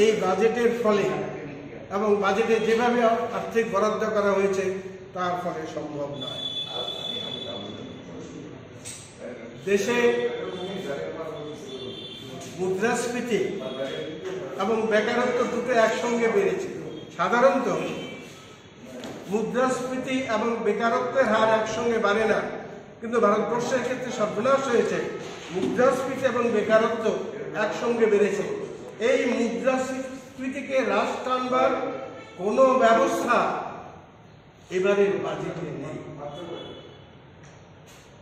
এই বাজেটের ফলে এবং বাজেটে যেভাবে আর্থিক বরাদ্দ করা হয়েছে তার ফলে সম্ভব নয়। দেশে মুদ্রাস্ফীতি এবং বেকারত্ব দুটো একসঙ্গে বেড়েছে। সাধারণত মুদ্রাস্ফীতি এবং বেকারত্বের হার একসঙ্গে বাড়ে না, কিন্তু ভারতবর্ষের ক্ষেত্রে সর্বনাশ হয়েছে। মুদ্রাস্ফীতি এবং বেকারত্ব একসঙ্গে বেড়েছে। এই মুদ্রাস্ফীতিকে হ্রাস টানবার কোনো ব্যবস্থা এবারের বাজেটে নেই।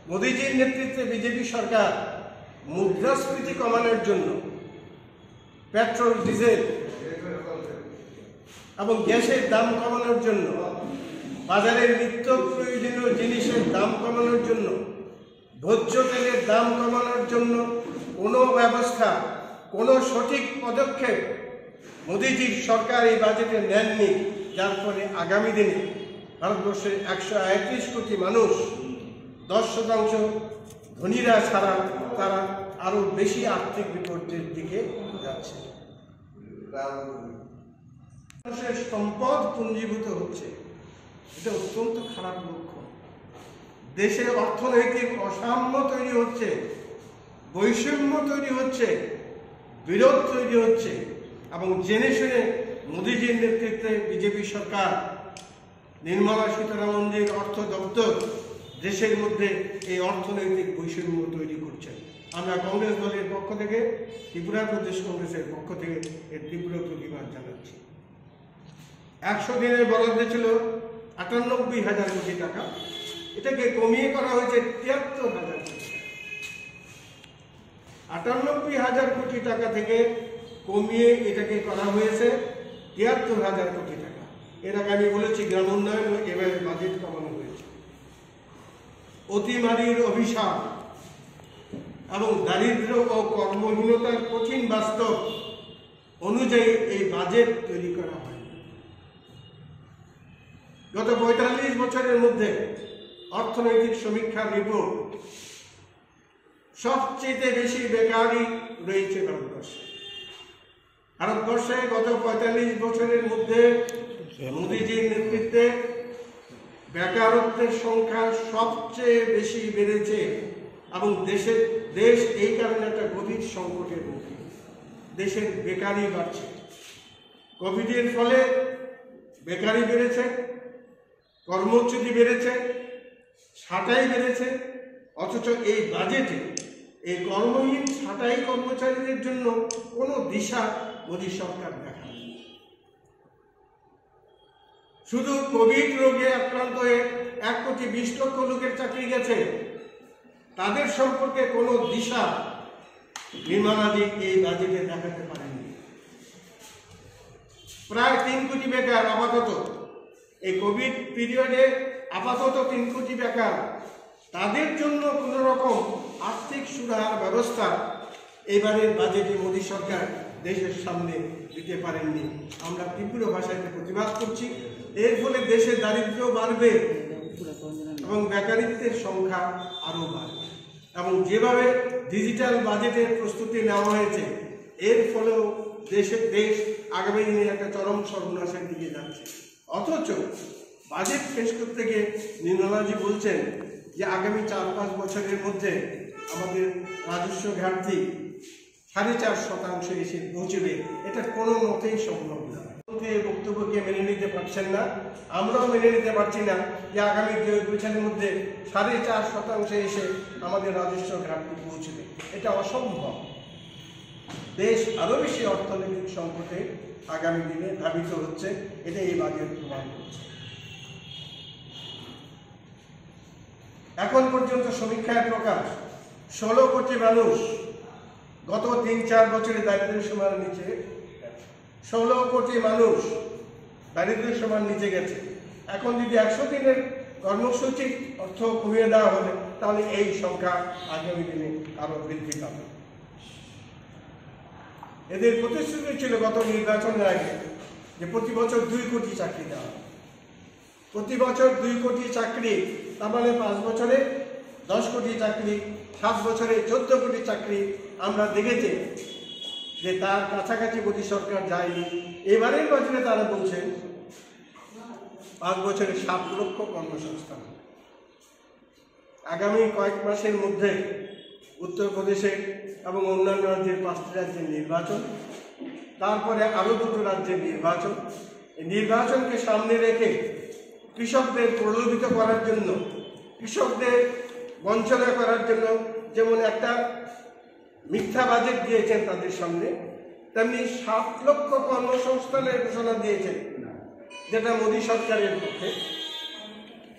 মোদীজির নেতৃত্বে বিজেপি সরকার মুদ্রাস্ফীতি কমানোর জন্য পেট্রোল, ডিজেল এবং গ্যাসের দাম কমানোর জন্য, বাজারের নিত্য প্রয়োজনীয় জিনিসের দাম কমানোর জন্য, ভোজ্য তেলের দাম কমানোর জন্য কোনো ব্যবস্থা, কোনো সঠিক পদক্ষেপ মোদীজির সরকার এই বাজেটে নেননি। যার ফলে আগামী দিনে ভারতবর্ষের 138 কোটি মানুষ, 10% ধনীরা ছাড়া তারা আরো বেশি আর্থিক বিপর্যয়ের দিকে যাচ্ছে। মানুষের সম্পদ পুঞ্জীভূত হচ্ছে, এটা অত্যন্ত খারাপ লক্ষণ। দেশে অর্থনৈতিক অসাম্য তৈরি হচ্ছে, বৈষম্য তৈরি হচ্ছে, বিরোধ তৈরি হচ্ছে এবং জেনে শুনে মোদীজির নেতৃত্বে বিজেপি সরকার, নির্মলা সীতারামনজির অর্থ দপ্তর দেশের মধ্যে এই অর্থনৈতিক বৈষম্য তৈরি করছেন। আমরা কংগ্রেস দলের পক্ষ থেকে, ত্রিপুরা প্রদেশ কংগ্রেসের পক্ষ থেকে এর তীব্র প্রতিবাদ জানাচ্ছি। 100 দিনের বরাদ্দ ছিল 98,000 কোটি টাকা, এটাকে কমিয়ে করা হয়েছে 73,000 কোটি টাকা। 98,000 কোটি টাকা থেকে কমিয়ে এটাকে করা হয়েছে 73,000 কোটি টাকা। এর আগে আমি বলেছি গ্রাম উন্নয়ন এবারে বাজেট কমানো হয়েছে। অতিমারির অভিশাপ এবং দারিদ্র ও কর্মহীনতার কঠিন বাস্তব অনুযায়ী এই বাজেট তৈরি করা হয়। গত 45 বছরের মধ্যে অর্থনৈতিক সমীক্ষার রিপোর্ট, সবচেয়ে বেশি বেকারি রয়েছে ভারতবর্ষে। ভারতবর্ষে গত 45 বছরের মধ্যে মোদীজির নেতৃত্বে বেকারত্বের সংখ্যা সবচেয়ে বেশি বেড়েছে এবং দেশ এই কারণে একটা গভীর সংকটের মুখে। দেশের বেকারি বাড়ছে, কোভিডের ফলে বেকারি বেড়েছে, কর্মচ্যুতি বেড়েছে, ছাঁটাই বেড়েছে। অথচ এই বাজেটে এই কর্মহীন ছাঁটাই কর্মচারীদের জন্য কোনো দিশা মোদী সরকার দেখায়। শুধু কোভিড রোগে আক্রান্ত হয়ে 1,20,00,000 লোকের চাকরি গেছে, তাদের সম্পর্কে কোনো দিশা নির্মলাজি এই বাজেটে দেখাতে পারেননি। প্রায় 3 কোটি বেকার আপাতত, এই কোভিড পিরিয়ডে আপাতত 3 কোটি বেকার, তাদের জন্য কোনো রকম আর্থিক সুরাহার ব্যবস্থা এবারের বাজেটে মোদী সরকার দেশের সামনে দিতে পারেননি। আমরা তীব্র ভাষায় প্রতিবাদ করছি। এর ফলে দেশে দারিদ্র্য বাড়বে এবং বেকারিত্বের সংখ্যা আরও বাড়বে। এবং যেভাবে ডিজিটাল বাজেটের প্রস্তুতি নেওয়া হয়েছে, এর ফলেও দেশ আগামী দিনে একটা চরম সর্বনাশের দিকে যাচ্ছে। অথচ বাজেট পেশ করতে গিয়ে নির্মলাজি বলছেন যে আগামী 4-5 বছরের মধ্যে আমাদের রাজস্ব ঘাটতি 4.5% এসে পৌঁছবে। এটা কোনো মতেই সম্ভব না। বক্তব্যকে মেনে নিতে পারছেন না, আমরাও মেনে নিতে পারছি না যে আগামী 2 বছরের মধ্যে 4.5% এসে আমাদের রাজস্ব ঘাটতি পৌঁছবে। এটা অসম্ভব। দেশ আরো বেশি অর্থনৈতিক সংকটে আগামী দিনে ধাবিত হচ্ছে, এটা এই বাজেট প্রমাণ করছে। এখন পর্যন্ত সমীক্ষায় প্রকাশ 16 কোটি মানুষ গত 3-4 বছরে দারিদ্র্য সীমার নিচে, 16 কোটি মানুষ দারিদ্র্য সীমার নিচে গেছে। এখন যদি 100 দিনের কর্মসূচি অর্থ কমিয়ে দেওয়া হলে তাহলে এই সংখ্যা আগামী দিনে আরো বৃদ্ধি পাবে। এদের প্রতিশ্রুতি ছিল গত নির্বাচনের আগে যে প্রতি বছর 2 কোটি চাকরি দেওয়া, প্রতি বছর 2 কোটি চাকরি, তার মানে 5 বছরে 10 কোটি চাকরি, 7 বছরে 14 কোটি চাকরি। আমরা দেখেছি যে তার কাছাকাছি মোদী সরকার যায়নি। এবারের বাজেটে তারা বলছেন 5 বছরে 7 লক্ষ কর্মসংস্থান। আগামী কয়েক মাসের মধ্যে উত্তরপ্রদেশে এবং অন্যান্য রাজ্যের 5টি রাজ্যের নির্বাচন, তারপরে আরও 2টো রাজ্যের নির্বাচন। এই নির্বাচনকে সামনে রেখে কৃষকদের প্রলোভিত করার জন্য, কৃষকদের বঞ্চনা করার জন্য যেমন একটা মিথ্যা বাজেট দিয়েছেন তাদের সামনে, তেমনি 7 লক্ষ কর্মসংস্থানের ঘোষণা দিয়েছেন, যেটা মোদী সরকারের পক্ষে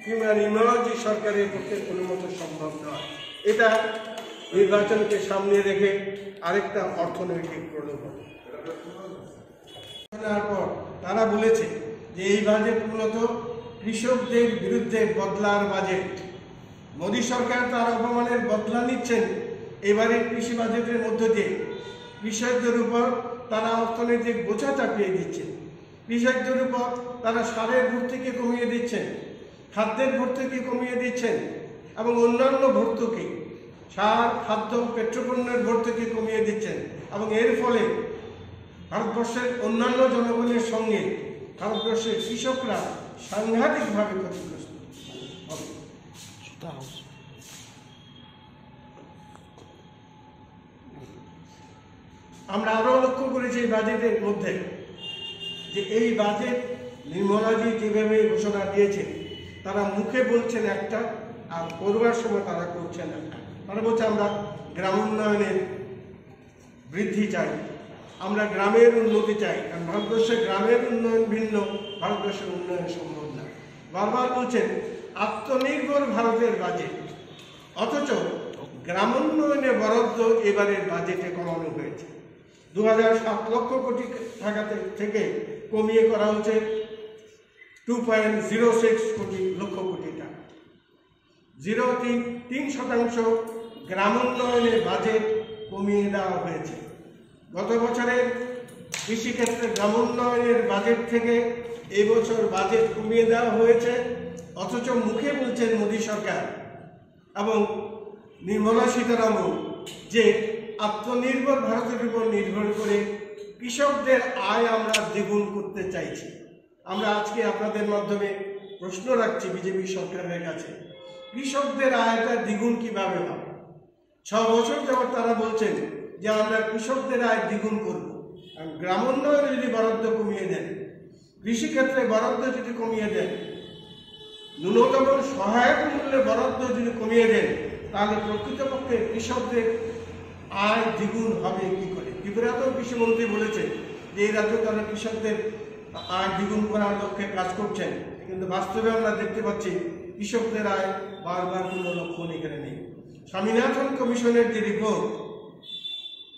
কিংবা নির্মলাজি সরকারের পক্ষে কোনো মতো সম্ভব নয়। এটা নির্বাচনকে সামনে রেখে আরেকটা অর্থনৈতিক প্রলোভন। পর তারা বলেছে যে এই বাজেট মূলত কৃষকদের বিরুদ্ধে বদলার বাজেট। মোদী সরকার তার অপমানের বদলা নিচ্ছেন এবারের কৃষি বাজেটের মধ্য দিয়ে। কৃষকদের উপর তারা অর্থনৈতিক বোঝা চাপিয়ে দিচ্ছেন, কৃষকদের উপর তারা সারের ভর্তুকি কমিয়ে দিচ্ছেন, খাদ্যের ভর্তুকি কমিয়ে দিচ্ছেন এবং অন্যান্য ভর্তুকি, সার, খাদ্য, পেট্রোপণ্যের ভর্তুকি কমিয়ে দিচ্ছেন। এবং এর ফলে ভারতবর্ষের অন্যান্য জনগণের সঙ্গে ভারতবর্ষের কৃষকরা সাংঘাতিকভাবে ক্ষতিগ্রস্ত হবে। আমরা আরও লক্ষ্য করেছি এই বাজেটের মধ্যে যে এই বাজেট নির্মলাজি যেভাবে ঘোষণা দিয়েছেন, তারা মুখে বলছেন একটা আর করবার সময় তারা করছেন একটা। তারা বলছে আমরা গ্রামোন্নয়নের বৃদ্ধি চাই, আমরা গ্রামের উন্নতি চাই, কারণ ভারতবর্ষের গ্রামের উন্নয়ন ভিন্ন, ভারতবর্ষের উন্নয়ন সম্ভব না। বারবার বলছেন আত্মনির্ভর ভারতের বাজেট, অথচ গ্রামোন্নয়নে বরাদ্দ এবারের বাজেটে কমানো হয়েছে। 2007 লক্ষ কোটি টাকা থেকে কমিয়ে করা হচ্ছে 2.06 লক্ষ কোটি টাকা। 0.3% গ্রামোন্নয়নের বাজেট কমিয়ে দেওয়া হয়েছে। গত বছরের কৃষিক্ষেত্রে গ্রামোন্নয়নের বাজেট থেকে এবছর বাজেট কমিয়ে দেওয়া হয়েছে, অথচ মুখে বলছেন মোদী সরকার এবং নির্মলা সীতারামন যে আত্মনির্ভর ভারতের উপর নির্ভর করে কৃষকদের আয় আমরা দ্বিগুণ করতে চাইছি। আমরা আজকে আপনাদের মাধ্যমে প্রশ্ন রাখছি বিজেপি সরকারের কাছে, কৃষকদের আয়টা দ্বিগুণ কিভাবে হবে? 6 বছর যাবৎ তারা বলছেন যে আমরা কৃষকদের আয় দ্বিগুণ করব। গ্রামোন্নয়নে যদি বরাদ্দ কমিয়ে দেন, কৃষিক্ষেত্রে বরাদ্দ যদি কমিয়ে দেন, ন্যূনতম সহায়ক মূল্যে বরাদ্দ যদি কমিয়ে দেন, তাহলে প্রকৃতপক্ষে কৃষকদের আয় দ্বিগুণ হবে কি করে? ত্রিপুরাতেও কৃষিমন্ত্রী বলেছেন যে এই রাজ্যে তারা কৃষকদের আয় দ্বিগুণ করার লক্ষ্যে কাজ করছেন, কিন্তু বাস্তবে আমরা দেখতে পাচ্ছি কৃষকদের আয় বারবার কোনো লক্ষণ এখানে নেই। স্বামীনাথন কমিশনের যে রিপোর্ট,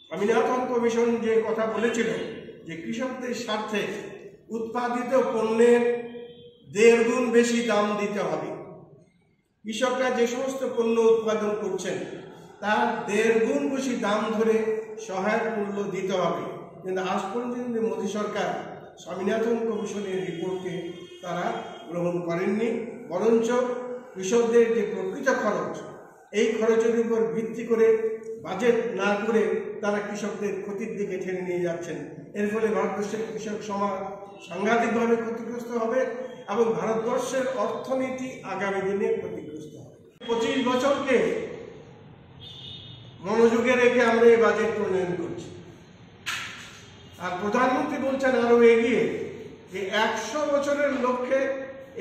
স্বামীনাথন কমিশন যে কথা বলেছিল যে কৃষকদের স্বার্থে উৎপাদিত পণ্যের 1.5 গুণ বেশি দাম দিতে হবে। কৃষকরা যে সমস্ত পণ্য উৎপাদন করছেন তার 1.5 গুণ বেশি দাম ধরে সহায়ক মূল্য দিতে হবে। কিন্তু আজ পর্যন্ত মোদী সরকার স্বামীনাথন কমিশনের রিপোর্টকে তারা গ্রহণ করেননি, বরঞ্চ কৃষকদের যে প্রকৃত খরচ, এই খরচের উপর ভিত্তি করে বাজেট না করে তারা কৃষকদের ক্ষতির দিকে ঠেলে নিয়ে যাচ্ছেন। এর ফলে ভারতবর্ষের কৃষক সমাজ সাংঘাতিকভাবে ক্ষতিগ্রস্ত হবে এবং ভারতবর্ষের অর্থনীতি আগামী দিনে ক্ষতিগ্রস্ত হবে। 25 বছরকে মনোযোগে রেখে আমরা এই বাজেট প্রণয়ন করছি। আর প্রধানমন্ত্রী বলছেন আরো এগিয়ে যে 100 বছরের লক্ষ্যে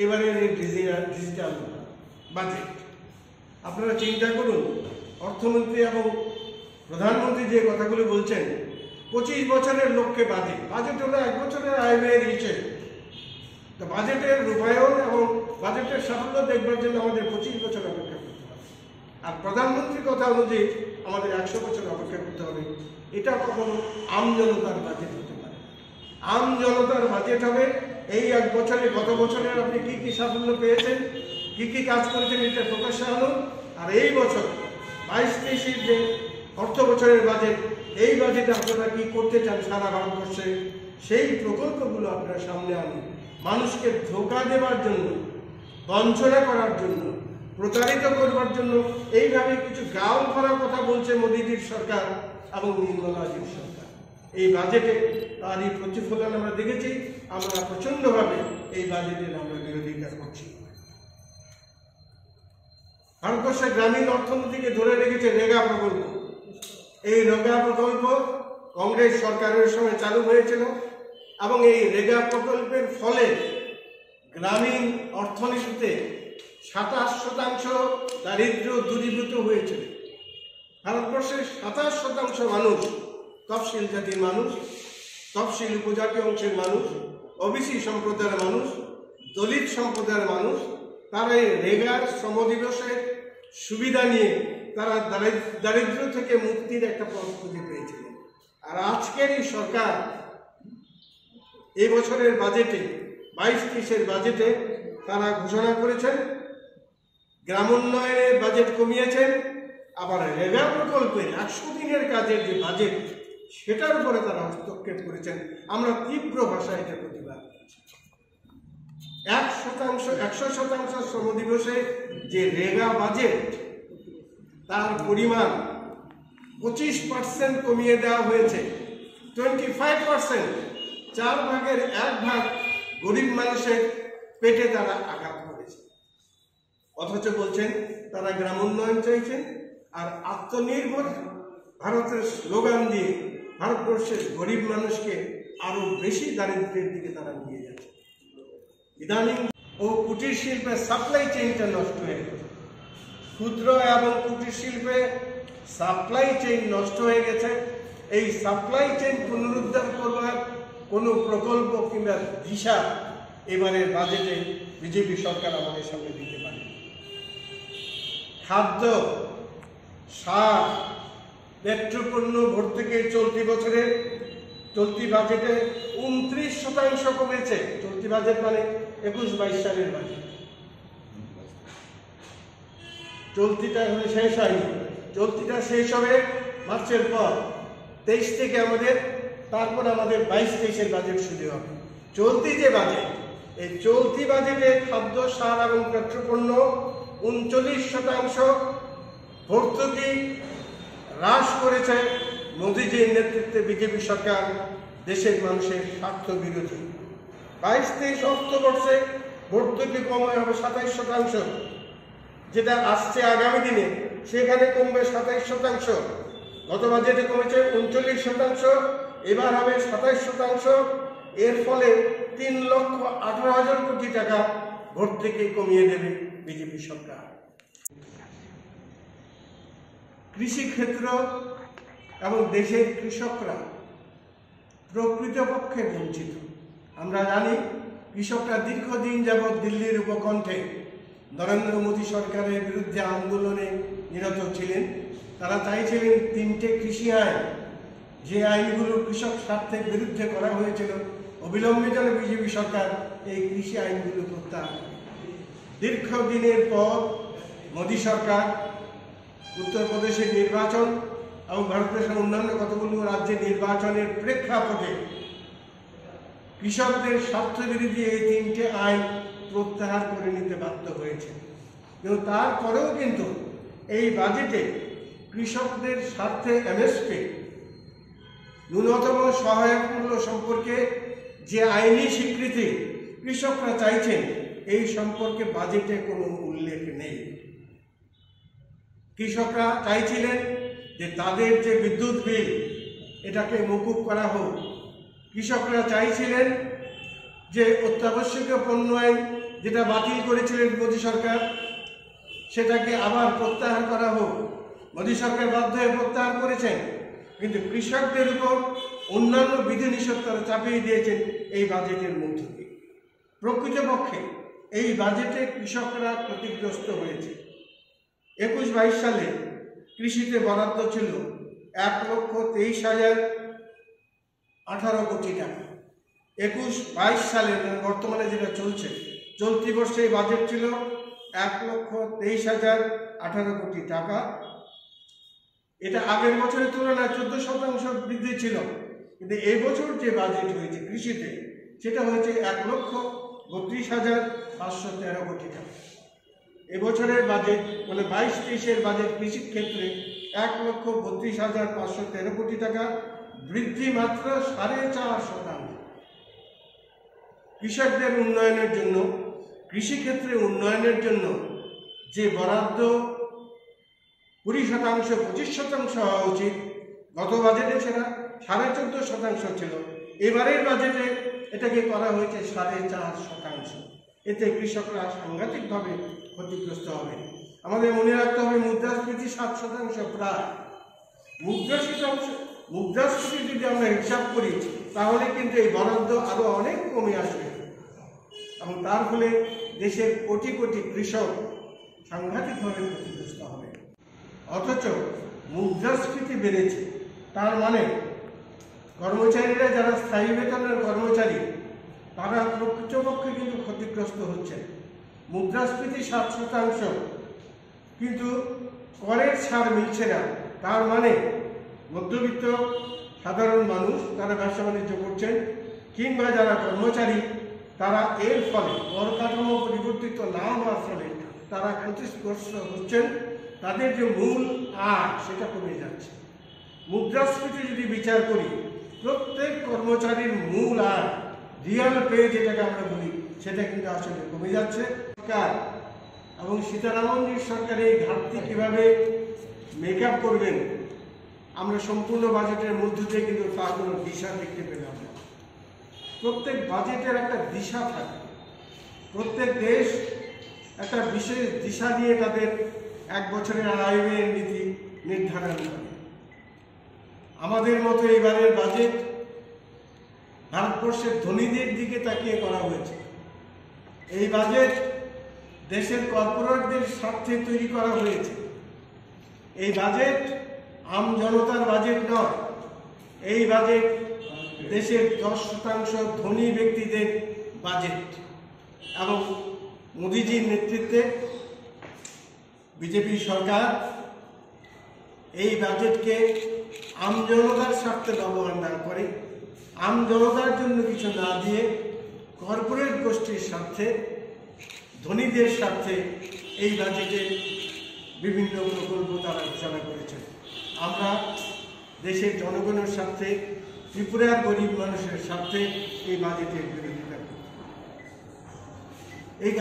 এবারের এই ডিজিটাল বাজেট। আপনারা চিন্তা করুন, অর্থমন্ত্রী এবং প্রধানমন্ত্রী যে কথাগুলো বলছেন, 25 বছরের লক্ষ্যে বাজেট। বাজেট হলো 1 বছরের আয় ব্যয়ের হিসেব। তো বাজেটের রূপায়ণ এবং বাজেটের সাফল্য দেখবার জন্য আমাদের 25 বছর অপেক্ষা করতে হবে। আর প্রধানমন্ত্রীর কথা অনুযায়ী আমাদের 100 বছর অপেক্ষা করতে হবে। এটা কখনো আম জনতার বাজেট হতে পারে। আম জনতার বাজেট হবে এই 1 বছরে, গত বছরের আপনি কি কি সাফল্য পেয়েছেন, কি কি কাজ করেছেন, এটা প্রকাশ্যে আনুন। আর এই বছর 22-23 যে অর্থ বছরের বাজেট, এই বাজেটে আপনারা কি করতে চান সারা ভারতবর্ষে, সেই প্রকল্পগুলো আপনারা সামনে আনুন। মানুষকে ধোঁকা দেবার জন্য, বঞ্চনা করার জন্য, প্রতারিত করবার জন্য এইভাবে কিছু গাল ভরা কথা বলছে মোদীজির সরকার এবং নির্মলাজির সরকার। এই বাজেটে তারই প্রতিফলন আমরা দেখেছি। আমরা প্রচণ্ডভাবে এই বাজেটের আমরা বিরোধিতা করছি। ভারতবর্ষের গ্রামীণ অর্থনীতিকে ধরে রেখেছে রেগা প্রকল্প। এই রেগা প্রকল্প কংগ্রেস সরকারের সময় চালু হয়েছিল এবং এই রেগা প্রকল্পের ফলে গ্রামীণ অর্থনীতিতে 27% দারিদ্র্য দূরীভূত হয়েছিল। ভারতবর্ষের 27% মানুষ তফসিল জাতির মানুষ, তফসিল উপজাতি অংশের মানুষ, ওবিসি সম্প্রদায়ের মানুষ, দলিত সম্প্রদায়ের মানুষ। তারা এই রেগার শ্রমদিবসের সুবিধা নিয়ে তারা দারিদ্র্য থেকে মুক্তির একটা পথ খুঁজে পেয়েছিলেন। আর আজকের এই সরকার এই বছরের বাজেটে 22-23-এর বাজেটে তারা ঘোষণা করেছেন গ্রামোন্নয়নের বাজেট কমিয়েছেন, আবার রেগা প্রকল্পের 100 দিনের কাজের যে বাজেট সেটার উপরে তারা হস্তক্ষেপ করেছেন। আমরা তীব্র ভাষায় এটা প্রতিবাদ করছি। 100% শ্রম দিবসে যে রেগা বাজেট তার পরিমাণ 25% কমিয়ে দেওয়া হয়েছে। 25%, 4 ভাগের 1 ভাগ গরিব মানুষের পেটে তারা আঘাত করেছে। অথচ বলছেন তারা গ্রাম উন্নয়ন চাইছেন, আর আত্মনির্ভর ভারতের স্লোগান দিয়ে ভারতবর্ষের গরিব মানুষকে আরো বেশি দারিদ্র্যের দিকে তারা নিয়ে যাচ্ছে। ইদানিং কুটির শিল্পের সাপ্লাই চেইনটা নষ্ট হয়ে গেছে। ক্ষুদ্র এবং কুটির শিল্পে সাপ্লাই চেইন নষ্ট হয়ে গেছে। এই সাপ্লাই চেইন পুনরুদ্ধার করবার কোনো প্রকল্প কিংবা দিশা এবারের বাজেটে বিজেপি সরকার আমাদের সামনে দিতে পারে। খাদ্য, সার, পেট্রোপণ্য ভর্তুকি চলতি বাজেটে 29% কমেছে। চলতি বাজেট মানে 21-22 সালের বাজেট। চলতিটা শেষ হয়নি, চলতিটা শেষ হবে মার্চের পর, 23 থেকে তারপর আমাদের 22-23-এর বাজেট শুরু হবে। চলতি যে বাজেট, এই চলতি বাজেটে খাদ্য, সার এবং পেট্রোপণ্য 39% ভর্তুকি হ্রাস করেছে মোদীজির নেতৃত্বে বিজেপি সরকার। দেশের মানুষের স্বার্থ বিরোধী। 22-23 অর্থবর্ষে ভর্তুকি কমে হবে 27%, যেটা আসছে আগামী দিনে সেখানে কমবে 27%। গত বাজেটে কমেছে 39%, এবার হবে 27%। এর ফলে 3,18,000 কোটি টাকা ভর্তুকি কমিয়ে দেবে বিজেপি সরকার। কৃষি ক্ষেত্র এবং দেশের কৃষকরা প্রকৃতপক্ষে বঞ্চিত। আমরা জানি কৃষকরা দীর্ঘদিন যাবৎ দিল্লির উপকণ্ঠে নরেন্দ্র মোদী সরকারের বিরুদ্ধে আন্দোলনে নিরত ছিলেন। তারা চাইছিলেন 3টে কৃষি আইন, যে আইনগুলো কৃষক স্বার্থের বিরুদ্ধে করা হয়েছিল, অবিলম্বে যেন বিজেপি সরকার এই কৃষি আইনগুলো প্রত্যাহার করে। দীর্ঘদিনের পর মোদী সরকার উত্তরপ্রদেশের নির্বাচন এবং ভারতবর্ষের অন্যান্য কতগুলো রাজ্যের নির্বাচনের প্রেক্ষাপটে কৃষকদের স্বার্থবিরোধী এই 3টে আইন প্রত্যাহার করে নিতে বাধ্য হয়েছে। কিন্তু তারপরেও কিন্তু এই বাজেটে কৃষকদের স্বার্থে এমএসপি, ন্যূনতম সহায়ক মূল্য সম্পর্কে যে আইনি স্বীকৃতি কৃষকরা চাইছেন, এই সম্পর্কে বাজেটে কোনো উল্লেখ নেই। কৃষকরা চাইছিলেন যে তাদের যে বিদ্যুৎ বিল এটাকে মকুব করা হোক। কৃষকরা চাইছিলেন যে অত্যাবশ্যকীয় পণ্য আইন যেটা বাতিল করেছিলেন মোদী সরকার, সেটাকে আবার প্রত্যাহার করা হোক। মোদী সরকার বাধ্য হয়ে প্রত্যাহার করেছেন, কিন্তু কৃষকদের উপর অন্যান্য বিধিনিষেধ তারা চাপিয়ে দিয়েছেন এই বাজেটের মধ্য দিয়ে। প্রকৃতপক্ষে এই বাজেটে কৃষকরা ক্ষতিগ্রস্ত হয়েছে। 21-22 সালে কৃষিতে বরাদ্দ ছিল 1,23,018 কোটি টাকা। 21-22 সালে বর্তমানে যেটা চলছে, চলতি বর্ষে এই বাজেট ছিল 1,23,018 কোটি টাকা। এটা আগের বছরের তুলনায় 14% বৃদ্ধি ছিল। কিন্তু এই বছর যে বাজেট হয়েছে কৃষিতে, সেটা হয়েছে 1,32,513 কোটি টাকা। এবছরের বাজেট মানে 22-23-এর বাজেট কৃষির ক্ষেত্রে 1,32,513 কোটি টাকা। বৃদ্ধি মাত্র 4.5%। কৃষকদের উন্নয়নের জন্য, কৃষিক্ষেত্রে উন্নয়নের জন্য যে বরাদ্দ 20%, 25% হওয়া উচিত, গত বাজেটে সেটা 14.5% ছিল, এবারের বাজেটে এটাকে করা হয়েছে 4.5%। এতে কৃষকরা সাংঘাতিকভাবে ক্ষতিগ্রস্ত হবে। আমাদের মনে রাখতে হবে মুদ্রাস্ফীতি 7% প্রায়। মুদ্রাস্ফীতি যদি আমরা হিসাব করি তাহলে কিন্তু এই বরাদ্দ আরো অনেক কমে আসবে এবং তার ফলে দেশের কোটি কোটি কৃষক সাংঘাতিকভাবে ক্ষতিগ্রস্ত হবে। অথচ মুদ্রাস্ফীতি বেড়েছে, তার মানে কর্মচারীরা যারা স্থায়ী বেতনের কর্মচারী তারা প্রকৃতপক্ষে কিন্তু ক্ষতিগ্রস্ত হচ্ছে। মুদ্রাস্ফীতি 7%, কিন্তু করের ছাড় মিলছে না, তার মানে মধ্যবিত্ত সাধারণ মানুষ তারা ব্যবসা বাণিজ্য করছেন কিংবা যারা কর্মচারী তারা এর ফলে কর কাঠামো পরিবর্তিত না হওয়ার ফলে তারা ক্ষতিগ্রস্ত হচ্ছেন, তাদের যে মূল আয় সেটা কমে যাচ্ছে। মুদ্রাস্ফীতি যদি বিচার করি, প্রত্যেক কর্মচারীর মূল আয়, রিয়াল পে যেটাকে আমরা বলি, সেটা কিন্তু আসলে কমে যাচ্ছে। সরকার এবং সীতারামনজির সরকার এই ঘাটতি কীভাবে মেকআপ করবেন আমরা সম্পূর্ণ বাজেটের মধ্য দিয়ে কিন্তু তার কোনো দিশা দেখতে পেলাম না। প্রত্যেক বাজেটের একটা দিশা থাকে, প্রত্যেক দেশ একটা বিশেষ দিশা নিয়ে তাদের এক বছরের আয় ব্যয়ের নীতি নির্ধারণ করে। আমাদের মতো এবারের বাজেট ভারতবর্ষের ধনীদের দিকে তাকিয়ে করা হয়েছে। এই বাজেট দেশের কর্পোরেটদের স্বার্থে তৈরি করা হয়েছে। এই বাজেট আম জনতার বাজেট নয়, এই বাজেট দেশের 10% ধনী ব্যক্তিদের বাজেট এবং মোদিজির নেতৃত্বে বিজেপি সরকার এই বাজেটকে আম জনতার স্বার্থে ব্যবহার না করে, আম জনতার জন্য কিছু না দিয়ে কর্পোরেট গোষ্ঠীর স্বার্থে, ধনীদের স্বার্থে এই বাজেটে বিভিন্ন প্রকল্প তারা ঘোষণা করেছেন। আমরা দেশের জনগণের স্বার্থে, ত্রিপুরার গরিব মানুষের স্বার্থে এই বাজেটের বিরোধিতা করি। এই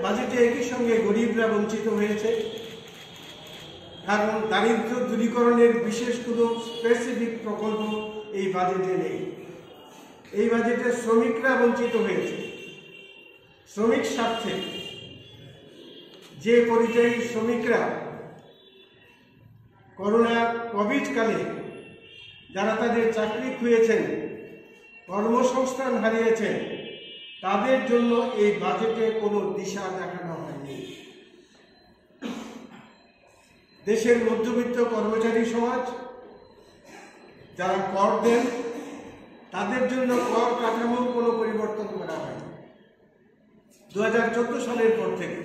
বাজেটে একই সঙ্গে গরিবরা বঞ্চিত হয়েছে, কারণ দারিদ্র্য দূরীকরণের বিশেষ কোনো স্পেসিফিক প্রকল্প এই বাজেটে নেই। এই বাজেটে শ্রমিকরা বঞ্চিত হয়েছে। শ্রমিক স্বার্থে যে পরিযায়ী শ্রমিকরা কোভিড কালে যারা তাদের চাকরি খুঁয়েছেন, কর্মসংস্থান হারিয়েছেন, তাদের জন্য এই বাজেটে কোনো দিশা দেখানো হয়নি। দেশের মধ্যবিত্ত কর্মচারী সমাজ যারা কর দেন, তাদের জন্য কর কাঠামোর কোনো পরিবর্তন করা হয়নি। 2014 সালের পর থেকে,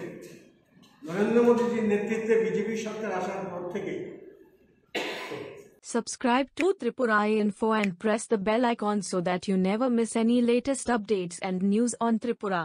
নরেন্দ্র মোদীজির নেতৃত্বে বিজেপি সরকার আসার পর থেকে Subscribe to Tripura Info and press the bell icon so that you never miss any latest updates and news on Tripura.